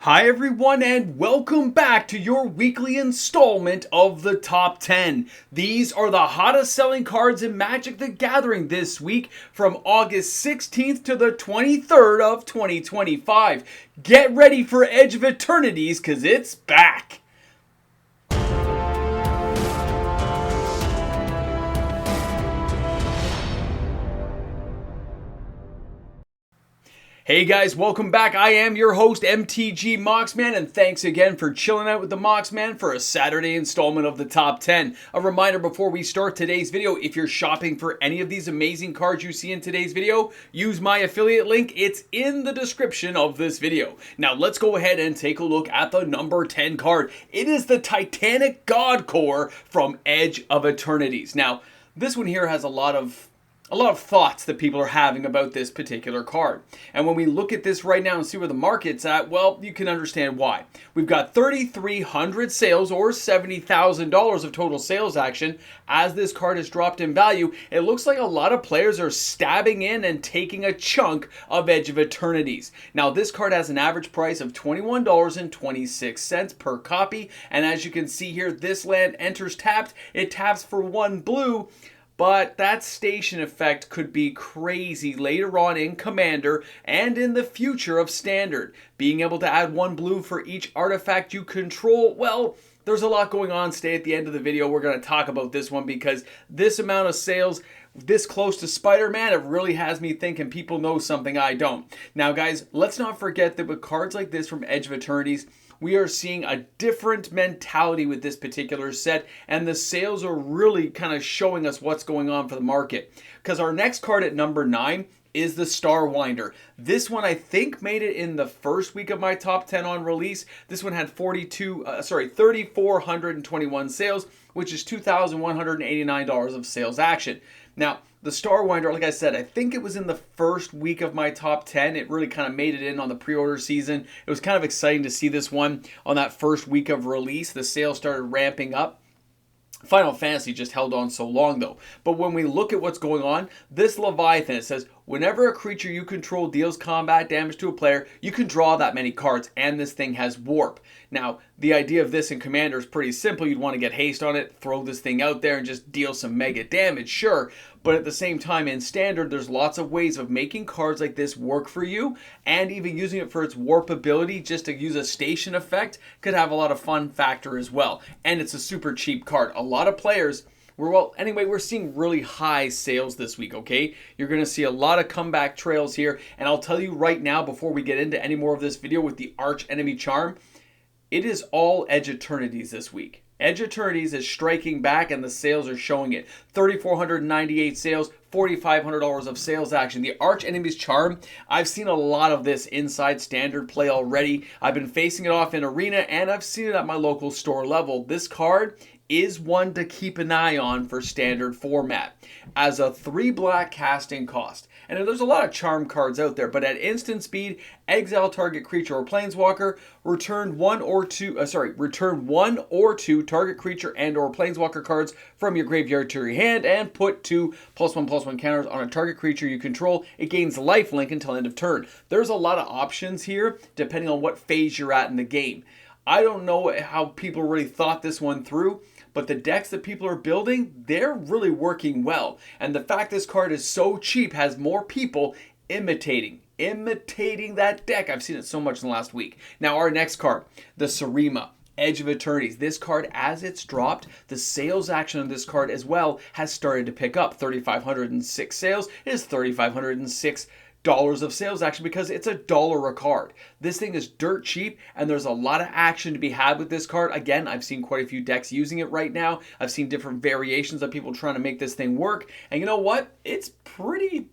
Hi everyone and welcome back to your weekly installment of the Top 10. These are the hottest selling cards in Magic the Gathering this week from August 16th to the 23rd of 2025. Get ready for Edge of Eternities because it's back. Hey guys, welcome back. I am your host, mtgnews, and thanks again for chilling out with the Moxman for a Saturday installment of the Top 10. A reminder before we start today's video, if you're shopping for any of these amazing cards you see in today's video, use my affiliate link. It's in the description of this video. Now let's go ahead and take a look at the number 10 card. It is the Titanic God Core from Edge of Eternities. Now, this one here has a lot of thoughts that people are having about this particular card. And when we look at this right now and see where the market's at, well, you can understand why. We've got 3,300 sales or $70,000 of total sales action. As this card has dropped in value, it looks like a lot of players are stabbing in and taking a chunk of Edge of Eternities. Now, this card has an average price of $21.26 per copy. And as you can see here, this land enters tapped. It taps for 1 blue. But that station effect could be crazy later on in Commander and in the future of Standard. Being able to add 1 blue for each artifact you control, well, there's a lot going on. Stay at the end of the video. We're going to talk about this one because this amount of sales this close to Spider-Man, it really has me thinking people know something I don't. Now guys, let's not forget that with cards like this from Edge of Eternities, we are seeing a different mentality with this particular set, and the sales are really kind of showing us what's going on for the market. Because our next card at number 9 is the Starwinder. This one I think made it in the first week of my top 10 on release. This one had 3,421 sales, which is $2,189 of sales action. Now, the Starwinder, like I said, I think it was in the first week of my top 10. It really kind of made it in on the pre-order season. It was kind of exciting to see this one on that first week of release. The sales started ramping up. Final Fantasy just held on so long though. But when we look at what's going on, this Leviathan, it says, whenever a creature you control deals combat damage to a player, you can draw that many cards, and this thing has warp. Now, the idea of this in Commander is pretty simple. You'd want to get haste on it, throw this thing out there, and just deal some mega damage, sure. But at the same time, in Standard, there's lots of ways of making cards like this work for you, and even using it for its warp ability, just to use a station effect, could have a lot of fun factor as well. And it's a super cheap card. A lot of players... we're seeing really high sales this week, okay? You're going to see a lot of comeback trails here. And I'll tell you right now, before we get into any more of this video with the Arch Enemy Charm, it is all Edge Eternities this week. Edge Eternities is striking back and the sales are showing it. 3,498 sales, $4,500 of sales action. The Arch Enemy's Charm, I've seen a lot of this inside Standard play already. I've been facing it off in Arena and I've seen it at my local store level. This card is one to keep an eye on for Standard format. As a 3 black casting cost. And there's a lot of charm cards out there, but at instant speed, exile target creature or planeswalker, return one or two target creature and or planeswalker cards from your graveyard to your hand, and put 2 +1/+1 counters on a target creature you control. It gains lifelink until end of turn. There's a lot of options here, depending on what phase you're at in the game. I don't know how people really thought this one through, but the decks that people are building, they're really working well. And the fact this card is so cheap has more people imitating that deck. I've seen it so much in the last week. Now our next card, the Sarima, Edge of Eternities. This card, as it's dropped, the sales action on this card as well has started to pick up. 3,506 sales is $3,506 of sales action because it's $1 a card. This thing is dirt cheap and there's a lot of action to be had with this card. Again, I've seen quite a few decks using it right now. I've seen different variations of people trying to make this thing work. And you know what? It's pretty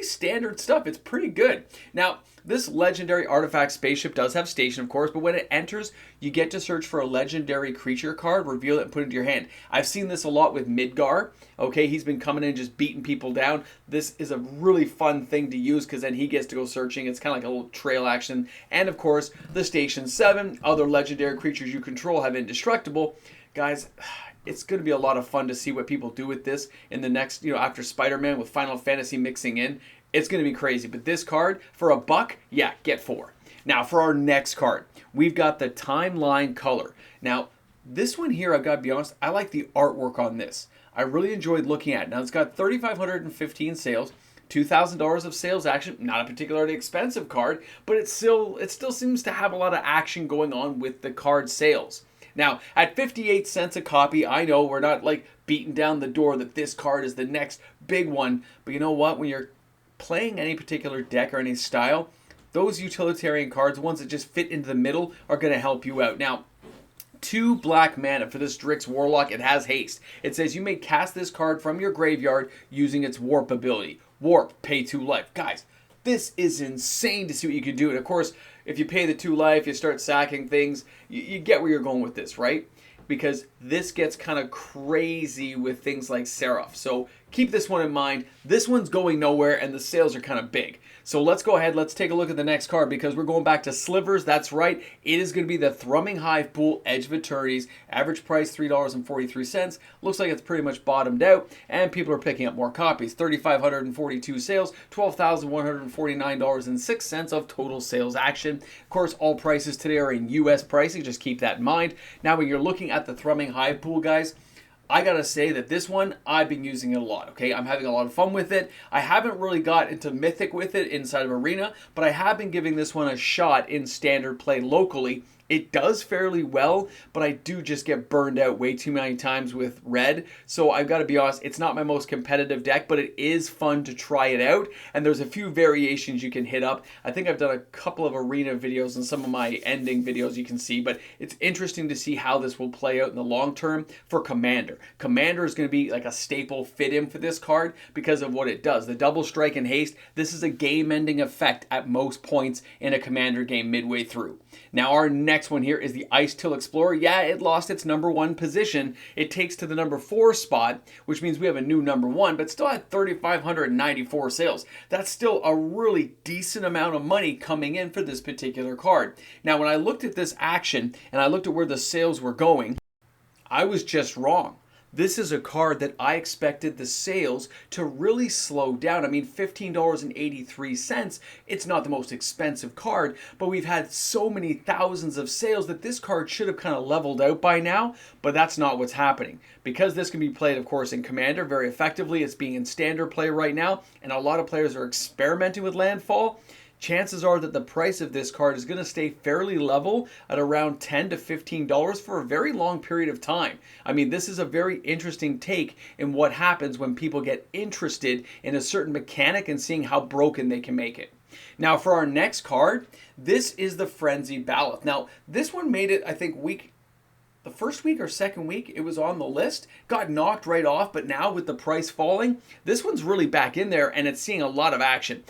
standard stuff. It's pretty good. Now, this legendary artifact spaceship does have station, of course, but when it enters, you get to search for a legendary creature card, reveal it, and put it into your hand. I've seen this a lot with Midgar. Okay, he's been coming in just beating people down. This is a really fun thing to use because then he gets to go searching. It's kind of like a little trail action. And of course, the Station 7, other legendary creatures you control have indestructible. Guys, it's going to be a lot of fun to see what people do with this in the next, after Spider-Man with Final Fantasy mixing in. It's going to be crazy. But this card, for $1, yeah, get 4. Now for our next card, we've got the Timeline Color. Now this one here, I've got to be honest, I like the artwork on this. I really enjoyed looking at it. Now it's got 3,515 sales, $2,000 of sales action. Not a particularly expensive card, but it still seems to have a lot of action going on with the card sales. Now, at 58 cents a copy, I know we're not like beating down the door that this card is the next big one, but you know what? When you're playing any particular deck or any style, those utilitarian cards, the ones that just fit into the middle, are going to help you out. Now, 2 black mana for this Strix Warlock. It has haste. It says you may cast this card from your graveyard using its warp ability. Warp, pay 2 life. Guys, this is insane to see what you can do. And of course, if you pay the 2 life, you start sacking things, you get where you're going with this, right? Because this gets kind of crazy with things like Seraph. So keep this one in mind. This one's going nowhere and the sales are kind of big. So let's go ahead, let's take a look at the next card because we're going back to slivers. That's right, it is going to be the Thrumming Hive Pool Edge of Eternities. Average price $3.43. Looks like it's pretty much bottomed out and people are picking up more copies. 3,542 sales, $12,149.06 of total sales action. Of course, all prices today are in US pricing, just keep that in mind. Now when you're looking at the Thrumming Hive Pool, guys, I gotta say that this one, I've been using it a lot, okay? I'm having a lot of fun with it. I haven't really got into Mythic with it inside of Arena, but I have been giving this one a shot in standard play locally. It does fairly well, but I do just get burned out way too many times with red. So I've got to be honest, it's not my most competitive deck, but it is fun to try it out. And there's a few variations you can hit up. I think I've done a couple of arena videos and some of my ending videos you can see, but it's interesting to see how this will play out in the long term for Commander. Commander is going to be like a staple fit-in for this card because of what it does. The double strike and haste, this is a game-ending effect at most points in a Commander game midway through. Now our next one here is the Ice Till Explorer. Yeah, it lost its number 1 position. It takes to the number 4 spot, which means we have a new number 1, but still had 3,594 sales. That's still a really decent amount of money coming in for this particular card. Now, when I looked at this action and I looked at where the sales were going, I was just wrong. This is a card that I expected the sales to really slow down. I mean, $15.83, it's not the most expensive card, but we've had so many thousands of sales that this card should have kind of leveled out by now, but that's not what's happening. Because this can be played, of course, in Commander very effectively, it's being in standard play right now, and a lot of players are experimenting with landfall. Chances are that the price of this card is going to stay fairly level at around $10 to $15 for a very long period of time. I mean, this is a very interesting take in what happens when people get interested in a certain mechanic and seeing how broken they can make it. Now, for our next card, this is the Frenzy Baloth. Now, this one made it, I think, the first week or second week it was on the list, got knocked right off, but now with the price falling, this one's really back in there and it's seeing a lot of action.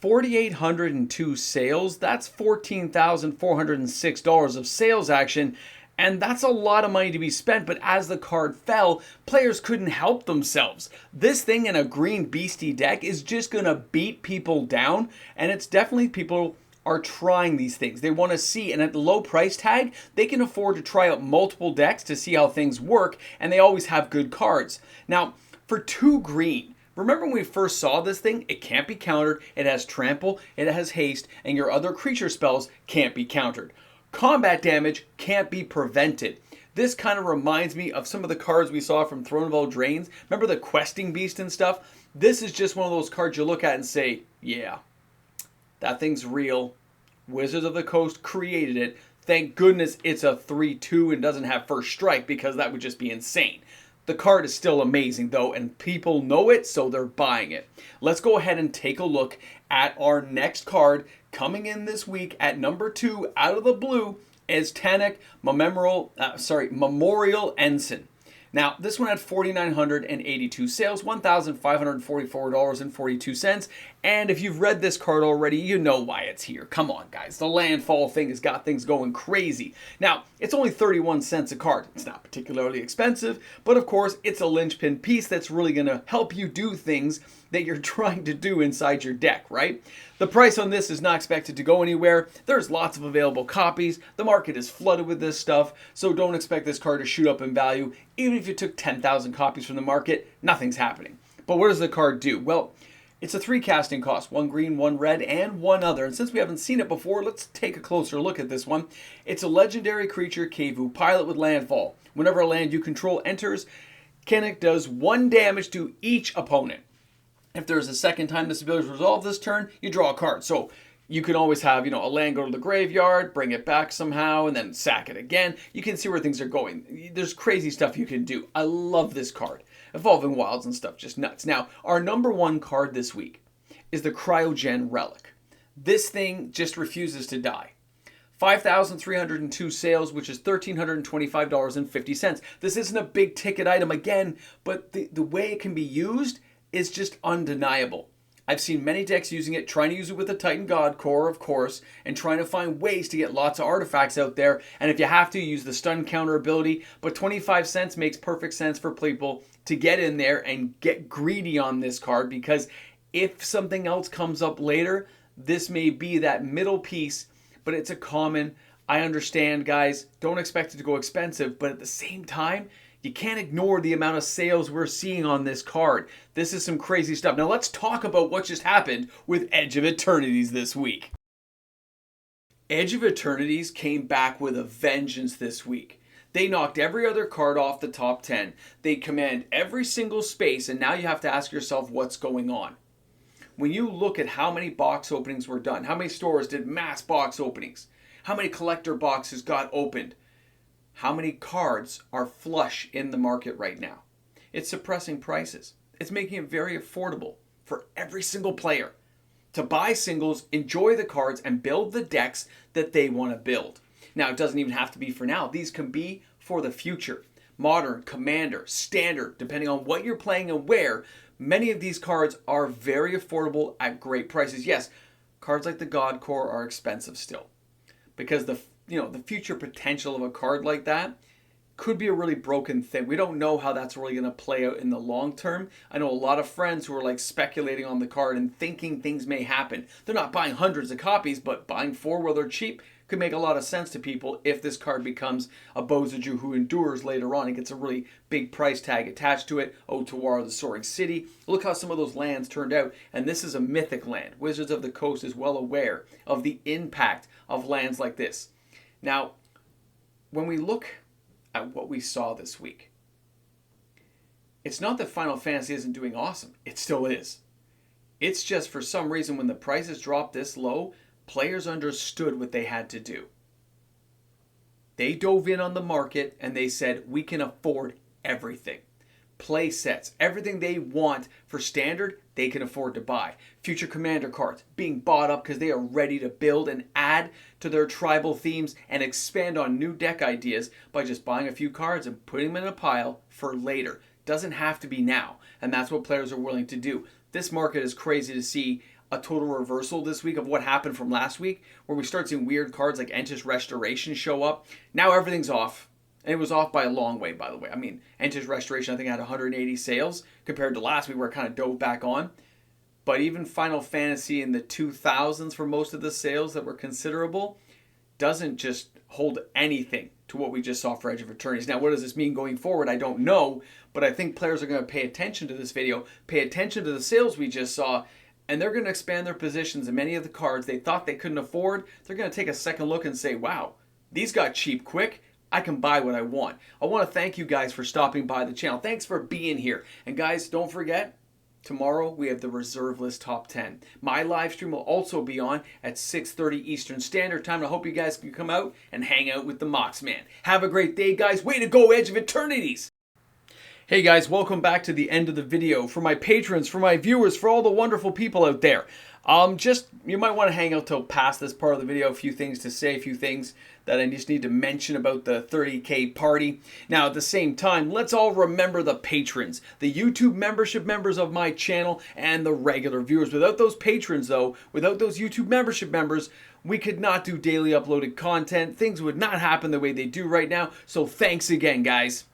4,802 sales, that's $14,406 of sales action, and that's a lot of money to be spent, but as the card fell, players couldn't help themselves. This thing in a green beastie deck is just going to beat people down, and it's definitely people are trying these things. They want to see, and at the low price tag, they can afford to try out multiple decks to see how things work, and they always have good cards. Now, for 2 green, remember when we first saw this thing? It can't be countered, it has trample, it has haste, and your other creature spells can't be countered. Combat damage can't be prevented. This kind of reminds me of some of the cards we saw from Throne of Eldraine. Remember the Questing Beast and stuff? This is just one of those cards you look at and say, yeah, that thing's real. Wizards of the Coast created it. Thank goodness it's a 3/2 and doesn't have first strike because that would just be insane. The card is still amazing though, and people know it, so they're buying it. Let's go ahead and take a look at our next card coming in this week at number 2 out of the blue is Tanic Memorial Ensign. Now, this one had 4,982 sales, $1,544.42. And if you've read this card already, you know why it's here. Come on, guys. The landfall thing has got things going crazy. Now, it's only 31 cents a card. It's not particularly expensive, but of course, it's a linchpin piece that's really going to help you do things that you're trying to do inside your deck, right? The price on this is not expected to go anywhere. There's lots of available copies. The market is flooded with this stuff, so don't expect this card to shoot up in value. Even if you took 10,000 copies from the market, nothing's happening. But what does the card do? Well, It's a 3 casting cost, 1 green, 1 red, and 1 other. And since we haven't seen it before, let's take a closer look at this one. It's a legendary creature, Kevu, pilot with landfall. Whenever a land you control enters, Kinnick does 1 damage to each opponent. If there's a second time this ability is resolved this turn, you draw a card. So you can always have, a land go to the graveyard, bring it back somehow, and then sack it again. You can see where things are going. There's crazy stuff you can do. I love this card. Evolving Wilds and stuff, just nuts. Now, our number 1 card this week is the Cryogen Relic. This thing just refuses to die. 5,302 sales, which is $1,325.50. This isn't a big ticket item again, but the way it can be used is just undeniable. I've seen many decks using it, trying to use it with the Titan God Core, of course, and trying to find ways to get lots of artifacts out there. And if you have to, use the stun counter ability. But 25 cents makes perfect sense for people to get in there and get greedy on this card, because if something else comes up later, this may be that middle piece, but it's a common. I understand, guys, don't expect it to go expensive, but at the same time, you can't ignore the amount of sales we're seeing on this card. This is some crazy stuff. Now let's talk about what just happened with Edge of Eternities this week. Edge of Eternities came back with a vengeance this week. They knocked every other card off the top 10. They command every single space, and now you have to ask yourself what's going on. When you look at how many box openings were done, how many stores did mass box openings, how many collector boxes got opened, how many cards are flush in the market right now? It's suppressing prices. It's making it very affordable for every single player to buy singles, enjoy the cards, and build the decks that they want to build. Now, it doesn't even have to be for now. These can be for the future. Modern, Commander, Standard, depending on what you're playing and where, many of these cards are very affordable at great prices. Yes, cards like the God Core are expensive still, because the future potential of a card like that could be a really broken thing. We don't know how that's really going to play out in the long term. I know a lot of friends who are like speculating on the card and thinking things may happen. They're not buying hundreds of copies, but buying 4 where they're cheap could make a lot of sense to people if this card becomes a Boziju who endures later on and gets a really big price tag attached to it. Otawara, the Soaring City. Look how some of those lands turned out, and this is a mythic land. Wizards of the Coast is well aware of the impact of lands like this. Now, when we look at what we saw this week, it's not that Final Fantasy isn't doing awesome. It still is. It's just for some reason when the prices dropped this low, players understood what they had to do. They dove in on the market and they said, we can afford everything. Play sets, everything they want for Standard, they can afford to buy. Future Commander cards being bought up because they are ready to build and add to their tribal themes and expand on new deck ideas by just buying a few cards and putting them in a pile for later. Doesn't have to be now, and that's what players are willing to do. This market is crazy to see a total reversal this week of what happened from last week, where we start seeing weird cards like Entis Restoration show up. Now everything's off. And it was off by a long way, by the way. I mean, Entis Restoration, I think, had 180 sales compared to last week where it kind of dove back on. But even Final Fantasy in the 2000s for most of the sales that were considerable doesn't just hold anything to what we just saw for Edge of Eternities. Now, what does this mean going forward? I don't know, but I think players are going to pay attention to this video, pay attention to the sales we just saw, and they're going to expand their positions in many of the cards they thought they couldn't afford. They're going to take a second look and say, wow, these got cheap quick. I can buy what I want. I want to thank you guys for stopping by the channel. Thanks for being here. And guys, don't forget, tomorrow we have the reserve list top 10. My live stream will also be on at 6:30 Eastern Standard Time. I hope you guys can come out and hang out with the Moxman. Have a great day, guys. Way to go, Edge of Eternities. Hey guys, welcome back to the end of the video. For my patrons, for my viewers, for all the wonderful people out there. You might want to hang out till past this part of the video. A few things to say, a few things that I just need to mention about the 30K party. Now, at the same time, let's all remember the patrons, the YouTube membership members of my channel, and the regular viewers. Without those patrons, though, without those YouTube membership members, we could not do daily uploaded content. Things would not happen the way they do right now. So thanks again, guys.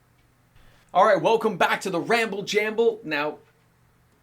All right, welcome back to the Ramble Jamble. Now,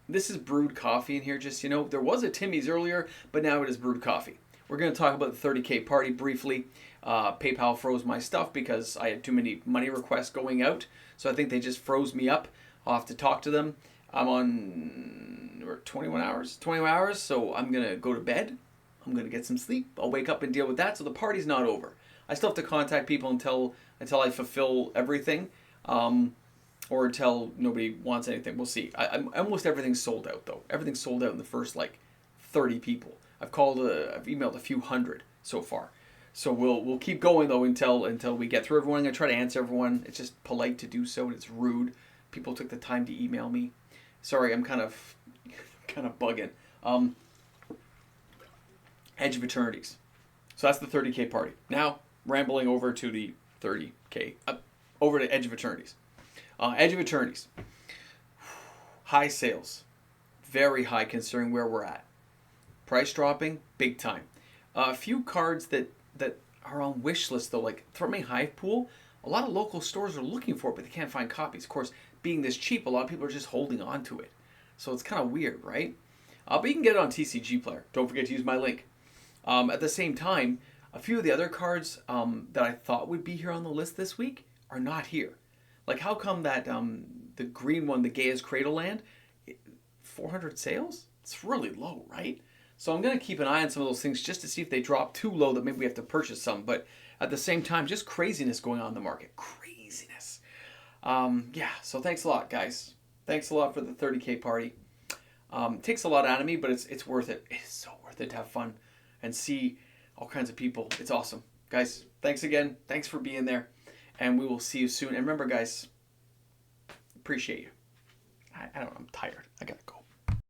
this is brewed coffee in here, just, there was a Timmy's earlier, but now it is brewed coffee. We're going to talk about the 30K party briefly. PayPal froze my stuff because I had too many money requests going out. So I think they just froze me up. I'll have to talk to them. I'm on We're 21 hours. 21 hours, so I'm going to go to bed. I'm going to get some sleep. I'll wake up and deal with that, so the party's not over. I still have to contact people until I fulfill everything, or until nobody wants anything. We'll see. Almost everything's sold out, though. Everything's sold out in the first, 30 people. I've emailed a few hundred so far. So we'll keep going, though, until we get through everyone. I'm going to try to answer everyone. It's just polite to do so, and it's rude. People took the time to email me. Sorry, I'm kind of bugging. Edge of Eternities. So that's the 30K party. Now, rambling over to the 30K, over to Edge of Eternities. Edge of Eternities. High sales. Very high considering where we're at. Price dropping, big time. A few cards that are on wish list, though, like Threatening Hive Pool. A lot of local stores are looking for it, but they can't find copies. Of course, being this cheap, a lot of people are just holding on to it. So it's kind of weird, right? But you can get it on TCG Player. Don't forget to use my link. At the same time, a few of the other cards that I thought would be here on the list this week are not here. Like, how come that the green one, the Gaia's Cradle Land, 400 sales? It's really low, right? So I'm going to keep an eye on some of those things just to see if they drop too low that maybe we have to purchase some. But at the same time, just craziness going on in the market. Craziness. Yeah, so thanks a lot, guys. Thanks a lot for the 30K party. Takes a lot out of me, but it's worth it. It is so worth it to have fun and see all kinds of people. It's awesome. Guys, thanks again. Thanks for being there. And we will see you soon. And remember, guys, appreciate you. I don't know. I'm tired. I got to go.